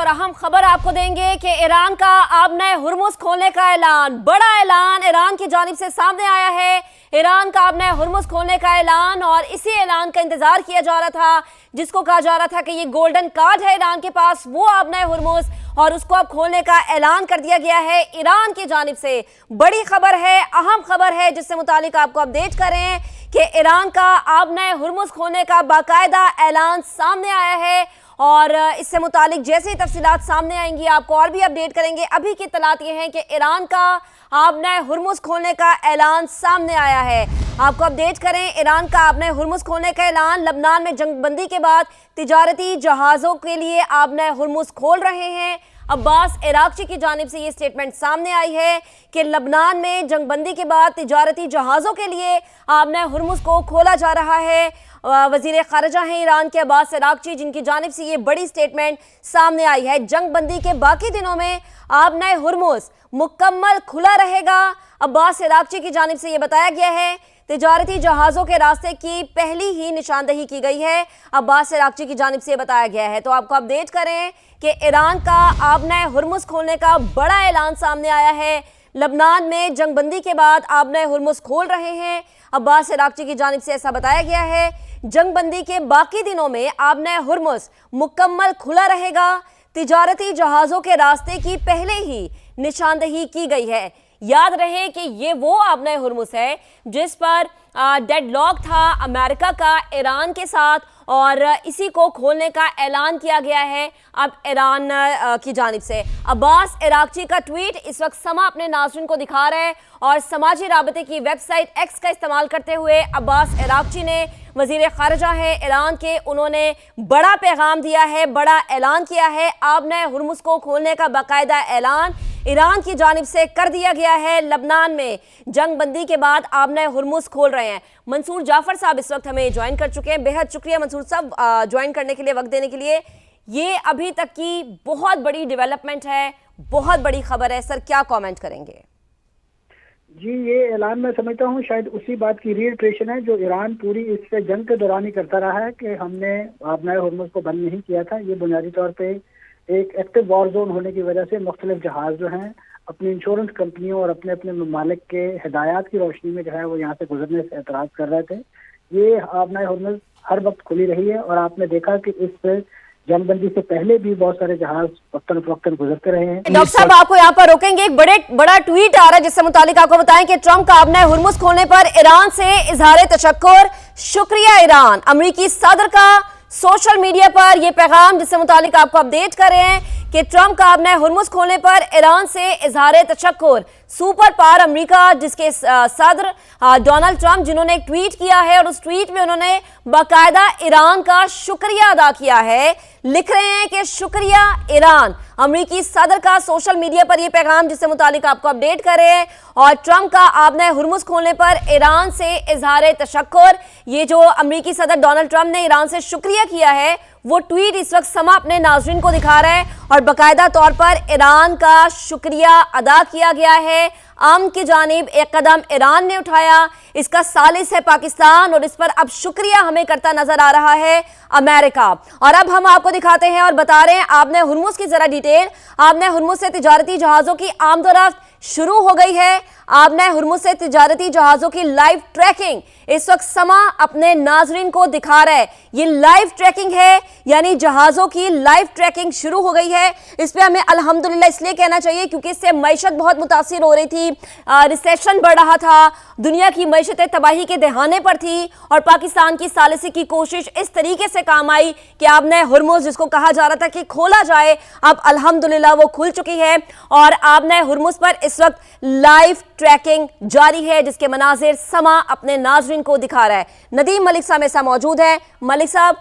अहम खबर आपको देंगे कि ईरान का अब नए हुर्मुज़ खोलने का ऐलान, बड़ा ऐलान ईरान की जानिब से सामने आया है। ईरान का अब नए हुर्मुज़ खोलने का ऐलान, और इसी ऐलान का इंतजार किया जा रहा था, जिसको कहा जा रहा था कि ये गोल्डन कार्ड है ईरान के पास, वो अब नए हुर्मुज़, और उसको अब खोलने का ऐलान कर दिया गया है ईरान की जानिब से। बड़ी खबर है, अहम खबर है, जिससे मुतालिक आपको अपडेट करें कि ईरान का अब नए हुर्मुज़ खोलने का बाकायदा ऐलान सामने आया है, और इससे मुतालिक जैसे ही तफसीलात सामने आएंगी आपको और भी अपडेट करेंगे। अभी की इत्तलात ये हैं कि ईरान का अब नए हुर्मुज़ खोलने का ऐलान सामने आया है। आपको अपडेट करें, ईरान का अब नए हुर्मुज़ खोलने का ऐलान। लबनान में जंगबंदी के बाद तिजारती जहाज़ों के लिए अब नए हुर्मुज़ खोल रहे हैं। अब्बास इराक़ची की जानिब से ये स्टेटमेंट सामने आई है कि लबनान में जंगबंदी के बाद तिजारती जहाज़ों के लिए अब नए हुर्मुज़ को खोला जा रहा है। वज़ीर ख़ारिजा हैं ईरान के अब्बास इराक़ची, जिनकी जानिब से ये बड़ी स्टेटमेंट सामने आई है। जंगबंदी के बाकी दिनों में अब नए हुर्मुज़ मुकम्मल खुला रहेगा। अब्बास इराक़ची की जानिब से ये बताया गया है। तिजारती जहाज़ों के रास्ते की पहली ही निशानदही की गई है, अब्बास इराक़ची की जानिब से बताया गया है। तो आपको अपडेट करें कि ईरान का अब नए हुर्मुज़ खोलने का बड़ा ऐलान सामने आया है। लबनान में जंगबंदी के बाद अब नए हुर्मुज़ खोल रहे हैं, अब्बास इराक़ची की जानिब से ऐसा बताया गया है। जंगबंदी के बाकी दिनों में अब नए हुर्मुज़ मुकम्मल खुला रहेगा। तिजारती जहाज़ों के रास्ते की पहले ही निशानदही की गई है। याद रहे कि ये वो अब नए हुर्मुज़ है जिस पर डेडलॉक था अमेरिका का ईरान के साथ, और इसी को खोलने का ऐलान किया गया है अब ईरान की जानिब से। अब्बास इराक़ची का ट्वीट इस वक्त समा अपने नाज़रीन को दिखा रहा है, और समाजी राबते की वेबसाइट एक्स का इस्तेमाल करते हुए अब्बास इराक़ची ने, वज़ीर ख़ारिजा है ईरान के, उन्होंने बड़ा पैगाम दिया है, बड़ा ऐलान किया है। अब नए हुर्मुज़ को खोलने का बाकायदा ऐलान ईरान की जानिब से कर दिया गया है। लबनान में जंगबंदी के बाद अब नए हुर्मुज़ खोल रहे हैं। मंसूर जाफ़र साहब इस वक्त हमें ज्वाइन कर चुके हैं। बेहद शुक्रिया मंसूर साहब ज्वाइन करने के लिए, वक्त देने के लिए। ये अभी तक की बहुत बड़ी डेवलपमेंट है, बहुत बड़ी खबर है। सर, क्या कमेंट करेंगे? जी, ये ऐलान मैं समझता हूँ शायद उसी बात की रीइटरेशन है जो ईरान पूरी इससे जंग के दौरान ही करता रहा है कि हमने अब नए हुर्मुज़ को बंद नहीं किया था। ये बुनियादी तौर पे एक एक्टिव वॉर जोन होने की वजह से मुख्तलिफ जहाज़ जो हैं अपनी इंश्योरेंस कंपनियों और अपने अपने ममालिक के हिदायत की रोशनी में जो है वो यहाँ से गुजरने से एतराज़ कर रहे थे। ये अब नए हुर्मुज़ हर वक्त खुली रही है, और आपने देखा कि इस जंगबंदी से पहले भी बहुत सारे जहाज वक्तन फवक्तन गुजरते रहे हैं। डॉक्टर साहब, आपको यहाँ पर रोकेंगे, एक बड़ा ट्वीट आ रहा है जिससे मुतालिक आपको बताएं कि ट्रंप का अब नए हुर्मुज़ खोलने पर ईरान से इजहार तशक्कुर, शुक्रिया ईरान। अमरीकी सदर का सोशल मीडिया पर यह पैगाम, जिससे मुतालिक आपको अपडेट कर रहे हैं कि ट्रंप का अब नए हुर्मुज़ खोलने पर ईरान से इजहार तशक्कुर। सुपर पावर अमेरिका, जिसके सदर डोनाल्ड ट्रंप, जिन्होंने एक ट्वीट किया है, और उस ट्वीट में उन्होंने बाकायदा ईरान का शुक्रिया अदा किया है। लिख रहे हैं कि शुक्रिया ईरान। अमेरिकी सदर का सोशल मीडिया पर यह पैगाम, जिससे मुतालिक आपको अपडेट कर रहे हैं। और ट्रंप का अब नए हुर्मुज़ खोलने पर ईरान से इजहार तशक्कुर। ये जो अमेरिकी सदर डोनाल्ड ट्रंप ने ईरान से शुक्रिया किया है, वो ट्वीट इस वक्त समा अपने नाज़रीन को दिखा रहा है, और बाकायदा तौर पर ईरान का शुक्रिया अदा किया गया है। अमन की जानिब एक कदम ईरान ने उठाया, इसका सालिस है पाकिस्तान, और इस पर अब शुक्रिया हमें करता नजर आ रहा है अमेरिका। और अब हम आपको दिखाते हैं और बता रहे हैं आपने हुर्मुज़ की जरा डिटेल। आपने हुर्मुज़ से तिजारती जहाज़ों की आमदोरफ्त शुरू हो गई है। आपने हुर्मुज़ से तिजारती जहाज़ों की लाइव ट्रैकिंग इस वक्त समा अपने नाजरीन को दिखा रहा है। ये लाइव ट्रैकिंग है, यानी जहाज़ों की लाइव ट्रैकिंग शुरू हो गई है। इस पे हमें अल्हम्दुलिल्लाह इसलिए कहना चाहिए क्योंकि इससे मईशत बहुत मुतासिर हो रही थी, रिसेशन बढ़ रहा था, दुनिया की मईशतें तबाही के दहाने पर थी, और पाकिस्तान की सालिसी की कोशिश इस तरीके से काम आई कि आपने हुर्मुज़, जिसको कहा जा रहा था कि खोला जाए, अब अल्हम्दुलिल्लाह वो खुल चुकी है। और आपने हुर्मुज़ पर इस वक्त लाइव ट्रैकिंग जारी है, जिसके मनाजिर समा अपने नाजरीन को दिखा रहा है। नदीम मलिक साहब मेरे साथ मौजूद हैं। मलिक साहब,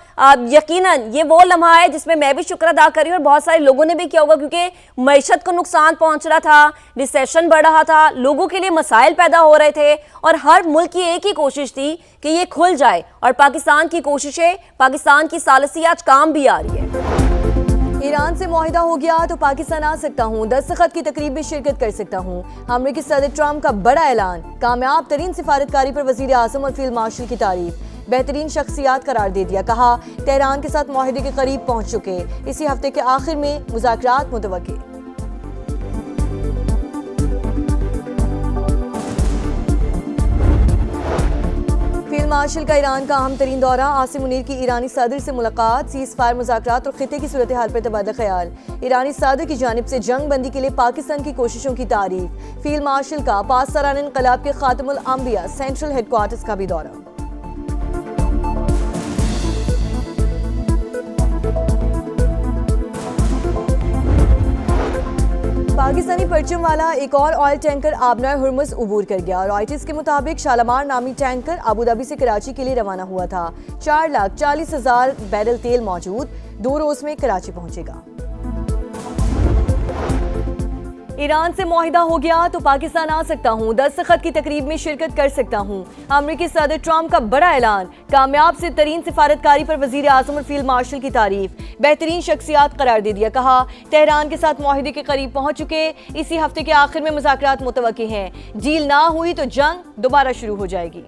यकीनन ये वो लम्हा है जिसमें मैं भी शुक्र अदा कर रही हूँ, और बहुत सारे लोगों ने भी किया होगा, क्योंकि मईशत को नुकसान पहुंच रहा था, रिसेशन बढ़ रहा था, लोगों के लिए मसाइल पैदा हो रहे थे, और हर मुल्क की एक ही कोशिश थी कि ये खुल जाए, और पाकिस्तान की कोशिशें, पाकिस्तान की सालिसी आज काम भी आ रही है। ईरान से मुआहिदा हो गया तो पाकिस्तान आ सकता हूँ, दस्तखत की तकरीब में शिरकत कर सकता हूँ। अमेरिकी सदर ट्रंप का बड़ा ऐलान, कामयाब तरीन सिफारतकारी पर वजीर आज़म और फील्ड मार्शल की तारीफ। بہترین شخصیات قرار دے دیا، کہا تہران کے ساتھ معاہدے کے قریب پہنچ چکے، اسی ہفتے کے آخر میں مذاکرات متوقع۔ فیلڈ مارشل کا ایران کا اہم ترین دورہ، عاصم منیر کی ایرانی صدر سے ملاقات، سیز فائر مذاکرات اور خطے کی صورتحال پر تبادلہ خیال، ایرانی صدر کی جانب سے جنگ بندی کے لیے پاکستان کی کوششوں کی تعریف، فیلڈ مارشل کا پاسداران انقلاب کے خاتم الانبیاء سینٹرل ہیڈ کوارٹرز کا بھی دورہ۔ پاکستانی پرچم والا ایک اور آئل ٹینکر آبنائے ہرمز عبور کر گیا۔ رائٹرز کے مطابق شالمار نامی ٹینکر ابوظہبی سے کراچی کے لیے روانہ ہوا تھا۔ 4,40,000 بیرل تیل موجود، 2 روز میں کراچی پہنچے گا۔ ایران سے معاہدہ ہو گیا تو پاکستان آ سکتا ہوں، دستخط کی تقریب میں شرکت کر سکتا ہوں، امریکی صدر ٹرمپ کا بڑا اعلان، کامیاب سے ترین سفارتکاری پر وزیر اعظم اور فیلڈ مارشل کی تعریف، بہترین شخصیات قرار دے دیا، کہا تہران کے ساتھ معاہدے کے قریب پہنچ چکے، اسی ہفتے کے آخر میں مذاکرات متوقع ہیں، ڈیل نہ ہوئی تو جنگ دوبارہ شروع ہو جائے گی۔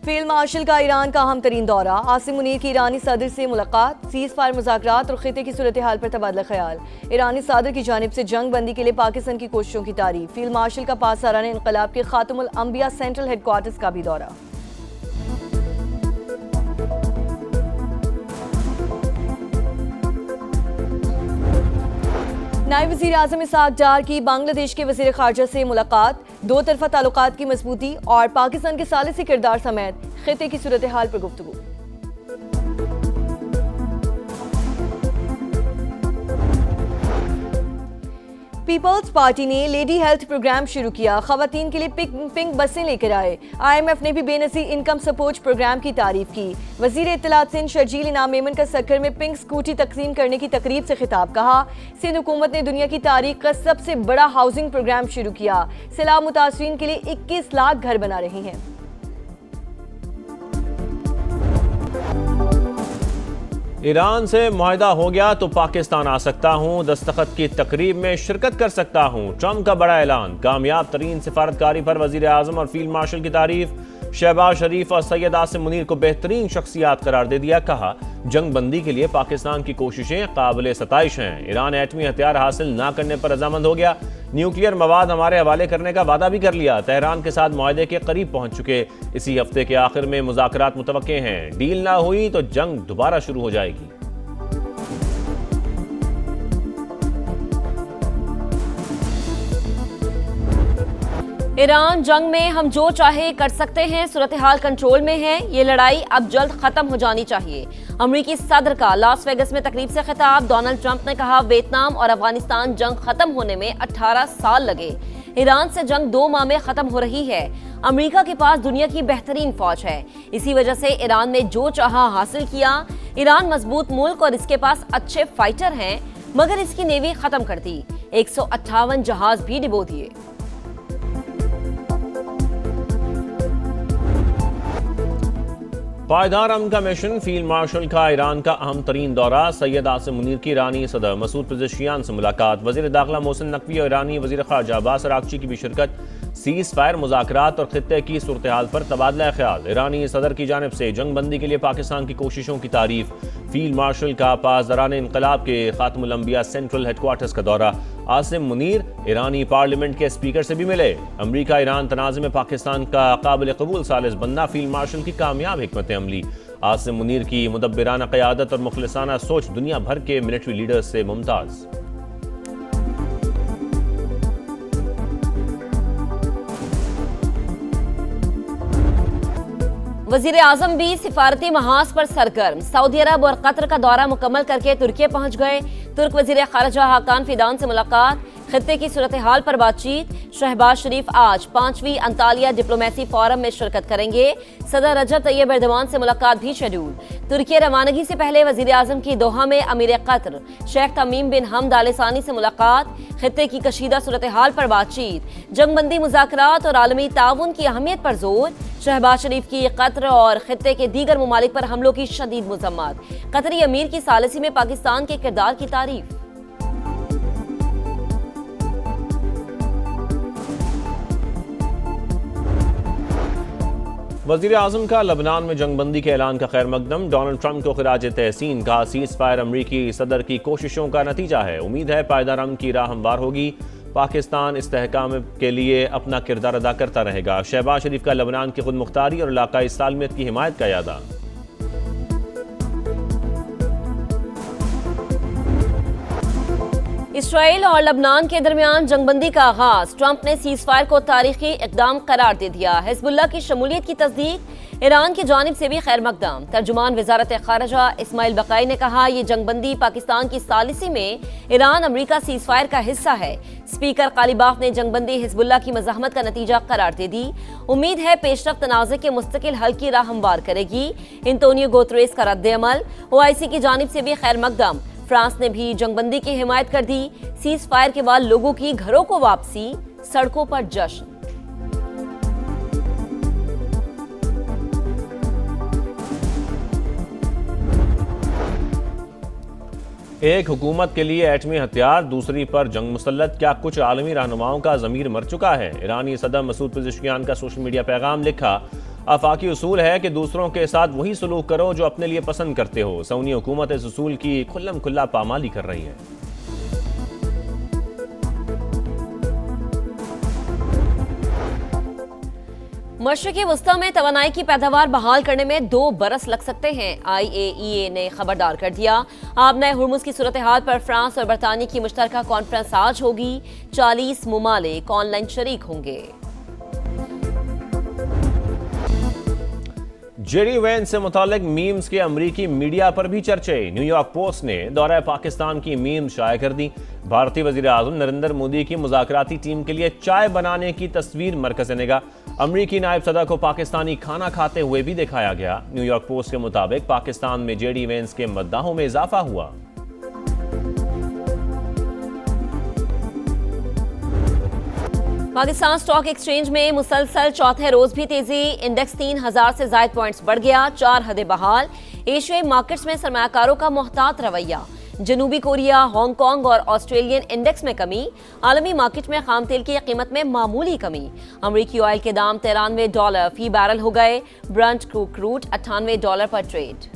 فیلڈ مارشل کا ایران کا اہم ترین دورہ، عاصم منیر کی ایرانی صدر سے ملاقات، سیز فائر مذاکرات اور خطے کی صورتحال پر تبادلہ خیال، ایرانی صدر کی جانب سے جنگ بندی کے لیے پاکستان کی کوششوں کی تعریف، فیلڈ مارشل کا پاسداران انقلاب کے خاتم الانبیاء سینٹرل ہیڈ کوارٹرز کا بھی دورہ۔ نائب وزیر اعظم اسحاق ڈار کی بنگلہ دیش کے وزیر خارجہ سے ملاقات، 2 طرفہ تعلقات کی مضبوطی اور پاکستان کے ثالثی کردار سمیت خطے کی صورتحال پر گفتگو۔ پیپلز پارٹی نے لیڈی ہیلتھ پروگرام شروع کیا، خواتین کے لیے پنک بسیں لے کر آئے، IMF نے بھی بے نظیر انکم سپورٹ پروگرام کی تعریف کی، وزیر اطلاعات سندھ شرجیل انعام میمن کا سکر میں پنک سکوٹی تقسیم کرنے کی تقریب سے خطاب، کہا سندھ حکومت نے دنیا کی تاریخ کا سب سے بڑا ہاؤسنگ پروگرام شروع کیا، سیلاب متاثرین کے لیے 21 لاکھ گھر بنا رہے ہیں۔ ایران سے معاہدہ ہو گیا تو پاکستان آ سکتا ہوں، دستخط کی تقریب میں شرکت کر سکتا ہوں، ٹرمپ کا بڑا اعلان، کامیاب ترین سفارتکاری پر وزیر اعظم اور فیلڈ مارشل کی تعریف، شہباز شریف اور سید عاصم منیر کو بہترین شخصیات قرار دے دیا، کہا جنگ بندی کے لیے پاکستان کی کوششیں قابل ستائش ہیں، ایران ایٹمی ہتھیار حاصل نہ کرنے پر رضامند ہو گیا، نیوکلیئر مواد ہمارے حوالے کرنے کا وعدہ بھی کر لیا، تہران کے ساتھ معاہدے کے قریب پہنچ چکے، اسی ہفتے کے آخر میں مذاکرات متوقع ہیں، ڈیل نہ ہوئی تو جنگ دوبارہ شروع ہو جائے گی۔ ایران جنگ میں ہم جو چاہے کر سکتے ہیں، صورتحال کنٹرول میں ہے، یہ لڑائی اب جلد ختم ہو جانی چاہیے، امریکی صدر کا لاس ویگس میں تقریب سے خطاب، ڈونلڈ ٹرمپ نے کہا ویتنام اور افغانستان جنگ ختم ہونے میں 18 سال لگے، ایران سے جنگ 2 ماہ میں ختم ہو رہی ہے، امریکہ کے پاس دنیا کی بہترین فوج ہے، اسی وجہ سے ایران نے جو چاہا حاصل کیا، ایران مضبوط ملک اور اس کے پاس اچھے فائٹر ہیں، مگر اس کی نیوی ختم کر دی، 158 جہاز بھی ڈبو دیے۔ پائیدار امن کا مشن، فیلڈ مارشل کا ایران کا اہم ترین دورہ، سید عاصم منیر کی ایرانی صدر مسعود پزشکیان سے ملاقات، وزیر داخلہ محسن نقوی اور ایرانی وزیر خارجہ عباس اراغچی کی بھی شرکت، سیز فائر مذاکرات اور خطے کی صورتحال پر تبادلہ خیال، ایرانی صدر کی جانب سے جنگ بندی کے لیے پاکستان کی کوششوں کی تعریف، فیلڈ مارشل کا پاسداران انقلاب کے خاتم الانبیاء سینٹرل ہیڈ کوارٹرز کا دورہ، عاصم منیر ایرانی پارلیمنٹ کے اسپیکر سے بھی ملے، امریکہ ایران تنازع میں پاکستان کا قابل قبول ثالث بننا، فیلڈ مارشل کی کامیاب حکمت عملی، عاصم منیر کی مدبرانہ قیادت اور مخلصانہ سوچ دنیا بھر کے ملٹری لیڈرز سے ممتاز۔ وزیر اعظم بھی سفارتی محاذ پر سرگرم، سعودی عرب اور قطر کا دورہ مکمل کر کے ترکی پہنچ گئے، ترک وزیر خارجہ حاکان فیدان سے ملاقات، خطے کی صورتحال پر بات چیت، شہباز شریف آج 5ویں انطالیہ ڈپلومیسی فورم میں شرکت کریں گے، صدر رجب طیب ایردوان سے ملاقات بھی شیڈول، ترکی روانگی سے پہلے وزیر اعظم کی دوحہ میں امیر قطر شیخ تمیم بن حمد آل ثانی سے ملاقات، خطے کی کشیدہ صورتحال پر بات چیت، جنگ بندی مذاکرات اور عالمی تعاون کی اہمیت پر زور، شہباز شریف کی قطر اور خطے کے دیگر ممالک پر حملوں کی شدید مذمت، قطری امیر کی ثالثی میں پاکستان کے کردار کی تعریف۔ وزیر اعظم کا لبنان میں جنگ بندی کے اعلان کا خیر مقدم، ڈونلڈ ٹرمپ کو خراج تحسین، کہا سیز فائر امریکی صدر کی کوششوں کا نتیجہ ہے، امید ہے پائیدار امن کی راہ ہموار ہوگی، پاکستان استحکام کے لیے اپنا کردار ادا کرتا رہے گا۔ شہباز شریف کا لبنان کی خود مختاری اور علاقائی سالمیت کی حمایت کا اعادہ۔ اسرائیل اور لبنان کے درمیان جنگ بندی کا آغاز، ٹرمپ نے سیز فائر کو تاریخی اقدام قرار دے دیا، حزب اللہ کی شمولیت کی تصدیق، ایران کی جانب سے بھی خیر مقدم۔ ترجمان وزارت خارجہ اسماعیل بقائی نے کہا یہ جنگ بندی پاکستان کی ثالثی میں ایران امریکہ سیز فائر کا حصہ ہے۔ اسپیکر قالیباف نے جنگ بندی حزب اللہ کی مزاحمت کا نتیجہ قرار دے دی، امید ہے پیش رفت تنازع کے مستقل حل کی راہ ہموار کرے گی۔ انتونیو گوتریس کا رد عمل، OIC کی جانب سے بھی خیر مقدم، فرانس نے بھی جنگ بندی کی حمایت کر دی، سیز فائر کے بعد لوگوں کی گھروں کو واپسی، سڑکوں پر جشن۔ ایک حکومت کے لیے ایٹمی ہتھیار، دوسری پر جنگ مسلط، کیا کچھ عالمی رہنماؤں کا ضمیر مر چکا ہے؟ ایرانی صدر مسعود پزشکیان کا سوشل میڈیا پیغام، لکھا آفاقی اصول ہے کہ دوسروں کے ساتھ وہی سلوک کرو جو اپنے لیے پسند کرتے ہو، سعودی حکومت اس اصول کی کھلم کھلا پامالی کر رہی ہے۔ مشرقی وسطی میں توانائی کی پیداوار بحال کرنے میں 2 برس لگ سکتے ہیں، IAEA نے خبردار کر دیا۔ آبنۂ ہرمز کی صورتحال پر فرانس اور برطانیہ کی مشترکہ کانفرنس آج ہوگی، 40 ممالک آن لائن شریک ہوں گے۔ جیری وینس سے متعلق میمز کے امریکی میڈیا پر بھی چرچے، نیو یارک پوسٹ نے دورہ پاکستان کی میمز شائع کر دی۔ بھارتی وزیر اعظم نریندر مودی کی مذاکراتی ٹیم کے لیے چائے بنانے کی تصویر مرکز نگاہ، امریکی نائب صدر کو پاکستانی کھانا کھاتے ہوئے بھی دکھایا گیا۔ نیو یارک پوسٹ کے مطابق پاکستان میں جیری وینس کے مداحوں میں اضافہ ہوا۔ پاکستان سٹاک ایکسچینج میں مسلسل چوتھے روز بھی تیزی، انڈیکس 3000 سے زائد پوائنٹس بڑھ گیا، 4 حدیں بحال۔ ایشیائی مارکیٹس میں سرمایہ کاروں کا محتاط رویہ، جنوبی کوریا، ہانگ کانگ اور آسٹریلین انڈیکس میں کمی، عالمی مارکیٹ میں خام تیل کی قیمت میں معمولی کمی، امریکی آئل کے دام $93 فی بیرل ہو گئے، برنٹ کروڈ $98 پر ٹریڈ۔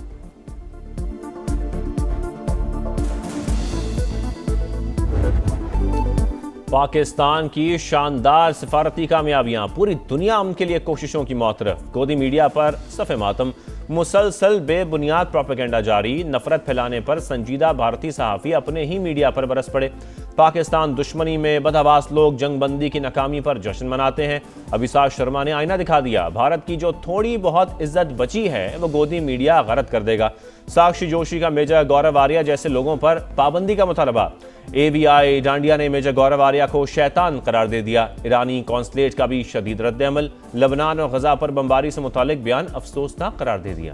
پاکستان کی شاندار سفارتی کامیابیاں، پوری دنیا ان کے لیے کوششوں کی معترف، گودی میڈیا پر صف ماتم، مسلسل بے بنیاد پروپیگنڈا جاری، نفرت پھیلانے پر سنجیدہ بھارتی صحافی اپنے ہی میڈیا پر برس پڑے۔ پاکستان دشمنی میں بدحواس لوگ جنگ بندی کی ناکامی پر جشن مناتے ہیں۔ ابھیشیک شرما نے آئینہ دکھا دیا، بھارت کی جو تھوڑی بہت عزت بچی ہے وہ گودی میڈیا غارت کر دے گا۔ ساکشی جوشی کا میجر گورو آریہ جیسے لوگوں پر پابندی کا مطالبہ، AVI ڈانڈیا نے میجر گورو آریہ کو شیطان قرار دے دیا۔ ایرانی قونصلیٹ کا بھی شدید رد عمل، لبنان اور غزہ پر بمباری سے متعلق بیان افسوسناک قرار دے دیا۔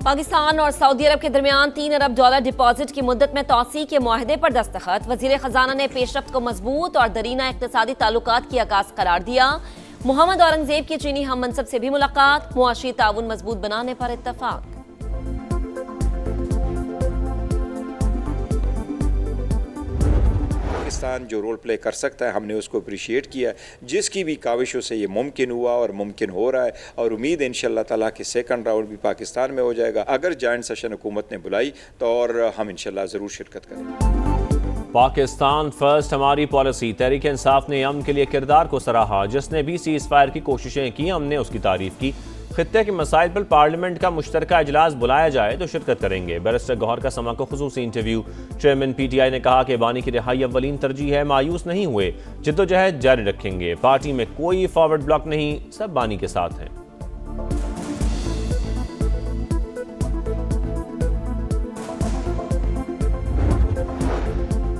پاکستان اور سعودی عرب کے درمیان $3 ارب ڈپازٹ کی مدت میں توسیع کے معاہدے پر دستخط، وزیر خزانہ نے پیش رفت کو مضبوط اور درینہ اقتصادی تعلقات کی عکاس قرار دیا۔ محمد اورنگزیب کی چینی ہم منصب سے بھی ملاقات، معاشی تعاون مضبوط بنانے پر اتفاق۔ پاکستان جو رول پلے کر سکتا ہے ہم نے اس کو اپریشیٹ کیا ہے، جس کی بھی کاوشوں سے یہ ممکن ہوا اور ممکن ہو رہا ہے، اور امید ہے انشاءاللہ تعالیٰ کہ سیکنڈ راؤنڈ بھی پاکستان میں ہو جائے گا۔ اگر جوائنٹ سیشن حکومت نے بلائی تو اور ہم انشاءاللہ ضرور شرکت کریں گے۔ پاکستان فرسٹ ہماری پالیسی، تحریک انصاف نے امن کے لیے کردار کو سراہا، جس نے بھی سیز فائر کی کوششیں کی، ہم نے اس کی تعریف کی۔ خطے کے مسائل پر پارلیمنٹ کا مشترکہ اجلاس بلایا جائے تو شرکت کریں گے۔ بیرسٹر گوہر کا سما کو خصوصی انٹرویو، چیئرمین PTI نے کہا کہ بانی کی رہائی اولین ترجیح ہے، مایوس نہیں ہوئے، جدوجہد جاری رکھیں گے، پارٹی میں کوئی فارورڈ بلاک نہیں، سب بانی کے ساتھ ہیں۔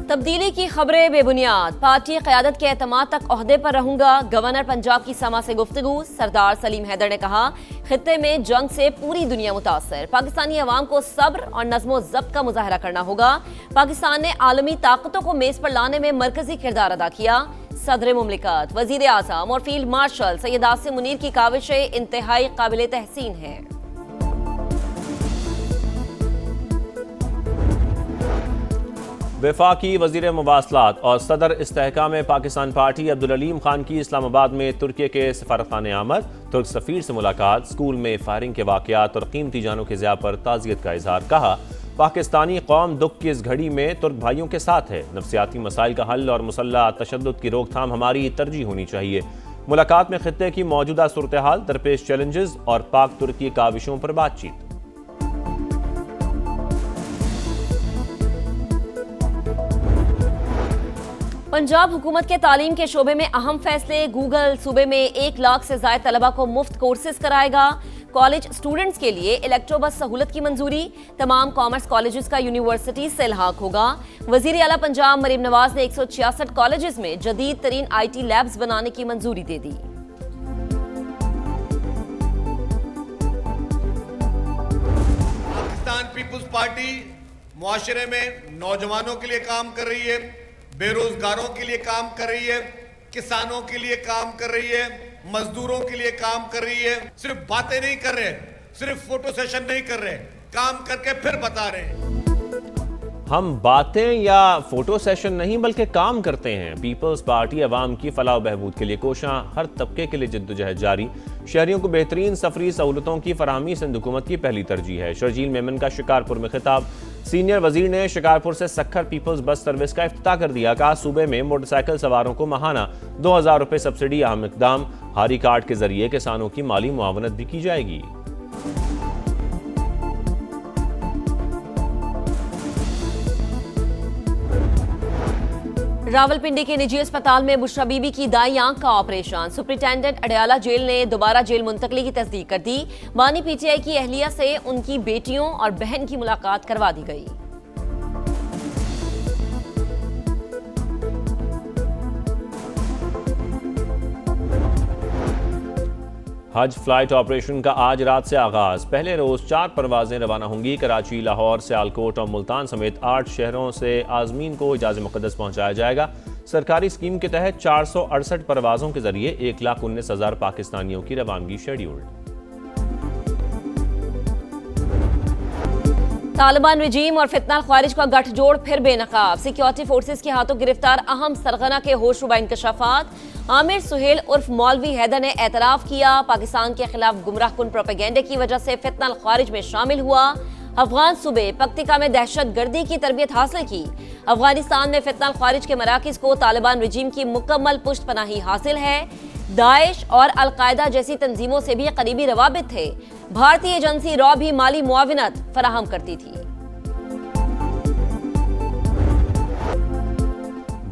تبدیلی کی خبریں بے بنیاد، پارٹی قیادت کے اعتماد تک عہدے پر رہوں گا، گورنر پنجاب کی سما سے گفتگو، سردار سلیم حیدر نے کہا خطے میں جنگ سے پوری دنیا متاثر، پاکستانی عوام کو صبر اور نظم و ضبط کا مظاہرہ کرنا ہوگا، پاکستان نے عالمی طاقتوں کو میز پر لانے میں مرکزی کردار ادا کیا، صدر مملکت، وزیر اعظم اور فیلڈ مارشل سید عاصم منیر کی کاوشیں انتہائی قابل تحسین ہیں۔ वफाकी वज़ीर मवासलात और सदर इस्तेहकाम पाकिस्तान पार्टी अब्दुल-अलीम खान की इस्लामाबाद में तुर्की के सफारतखाने आमद, तुर्क सफ़ीर से मुलाकात, स्कूल में फायरिंग के वाक़यात और कीमती जानों के ज़िया पर ताज़ियत का इज़हार। कहा, पाकिस्तानी कौम दुख की इस घड़ी में तुर्क भाइयों के साथ है। नफ्सियाती मसाइल का हल और मुसल्लह तशद्दुद की रोकथाम हमारी तरजीह होनी चाहिए। मुलाकात में खित्ते की मौजूदा सूरत हाल, दरपेश चैलेंजेस और पाक तुर्की काविशों पर बातचीत। पंजाब हुकूमत के तालीम के शोबे में अहम फैसले। गूगल सूबे में 1 लाख से ज़ायद तलबा को मुफ्त कोर्सेज कराएगा। कॉलेज स्टूडेंट्स के लिए इलेक्ट्रो बस सहूलत की मंजूरी। तमाम कॉमर्स कॉलेजेस का यूनिवर्सिटी से इल्हाक होगा। वज़ीर आला पंजाब मरीम नवाज ने 166 कॉलेजेस में जदीद तरीन IT लैब्स बनाने की मंजूरी दे दी। पाकिस्तान पीपुल्स पार्टी मुआशरे में नौजवानों के लिए काम कर रही है, बेरोजगारों के लिए काम कर रही है, किसानों के लिए काम कर रही है, मजदूरों के लिए काम कर रही है। सिर्फ बातें नहीं कर रहे, सिर्फ फोटो सेशन नहीं कर रहे, काम करके फिर बता रहे हैं। हम बातें या फोटो सेशन नहीं बल्कि काम करते हैं। पीपल्स पार्टी अवाम की फलाह बहबूद के लिए कोशां, हर तबके के लिए जद्दोजहद जारी। शहरियों को बेहतरीन सफरी सहूलतों की फराहमी सिंध हुकूमत की पहली तरजीह है। शर्जील मेमन का शिकारपुर में खिताब। सीनियर वजीर ने शिकारपुर से सक्खर पीपल्स बस सर्विस का इफ्तिताह कर दिया। कहा, सूबे में मोटरसाइकिल सवारों को माहाना 2000 रुपये सब्सिडी अहम इक़दाम। हारी कार्ड के जरिए किसानों की माली मुआवनत भी की जाएगी। रावलपिंडी के निजी अस्पताल में बुशरा बीबी की दाई आंख का ऑपरेशन। सुपरिटेंडेंट अडयाला जेल ने दोबारा जेल मुंतकली की तस्दीक कर दी। बानी PTI की अहलिया से उनकी बेटियों और बहन की मुलाकात करवा दी गई। हज फ्लाइट ऑपरेशन का आज रात से आगाज। पहले रोज 4 परवाजें रवाना होंगी। कराची, लाहौर, सियालकोट और मुल्तान समेत 8 शहरों से आज़मीन को हिजाज़ मुक़द्दस पहुंचाया जाएगा। सरकारी स्कीम के तहत 468 परवाजों के जरिए 1,19,000 पाकिस्तानियों की रवानगी शेड्यूल्ड। तालिबान रजीम और फितना ख्वारिज का गठजोड़ फिर बेनकाब। सिक्योरिटी फोर्सेस के हाथों गिरफ्तार अहम सरगना के होशरुबा इंकशाफात। आमिर सुहेल उर्फ मौलवी हैदर ने एतराफ़ किया, पाकिस्तान के खिलाफ गुमराह कुन प्रोपेगेंडे की वजह से फितना ख्वारिज में शामिल हुआ। अफगान सूबे पक्तिका में दहशत गर्दी की तरबियत हासिल की। अफगानिस्तान में फितना ख्वारिज के मराकिज़ को तालिबान रजीम की मुकम्मल पुष्ट पनाही हासिल है। दाइश और अलकायदा जैसी तंजीमों से भी करीबी रवाबित थे। भारतीय एजेंसी रॉ भी माली मुआविनत फराहम करती थी।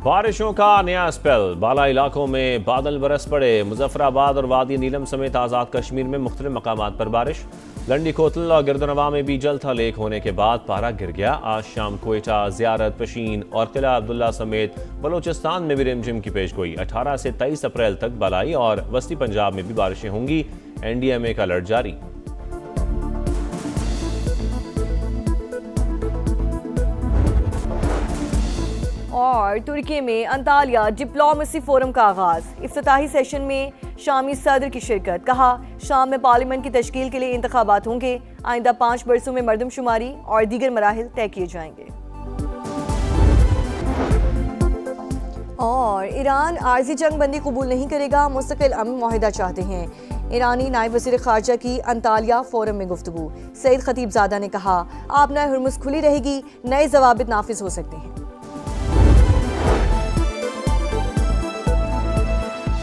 बारिशों का नया स्पेल। बाला इलाकों में बादल बरस पड़े। मुजफ्फराबाद और वादी नीलम समेत आज़ाद कश्मीर में मुख्तलिफ मकामात पर बारिश। लंडी कोतल और गिरदनवा में भी जल था लेक होने के बाद पारा गिर गया। आज शाम कोयटा, ज़ियारत, पशीन और किला अब्दुल्ला समेत बलोचिस्तान में भी रिमझिम की पेशगोई। 18 से 23 अप्रैल तक बालाई और वस्ती पंजाब में भी बारिशें होंगी। NDMA का अलर्ट जारी। और तुर्की में अंतालिया डिप्लोमेसी फोरम का आगाज। इफ्तिताही सेशन में शामी सदर की शिरकत। कहा, शाम में पार्लियामेंट की तश्कील के लिए इंतखाबात होंगे। आइंदा 5 बरसों में मरदमशुमारी और दीगर मराहिल तय किए जाएंगे। और ईरान आर्जी जंग बंदी कबूल नहीं करेगा, मुस्तकिल अमन मुआहिदा चाहते हैं। ईरानी नायब वज़ीर ख़ारजा की अंतालिया फोरम में गुफ्तगू। सईद खतीबज़ादा ने कहा, आबनाए हुर्मुज़ खुली रहेगी, नए ज़वाबित नाफिज हो सकते हैं।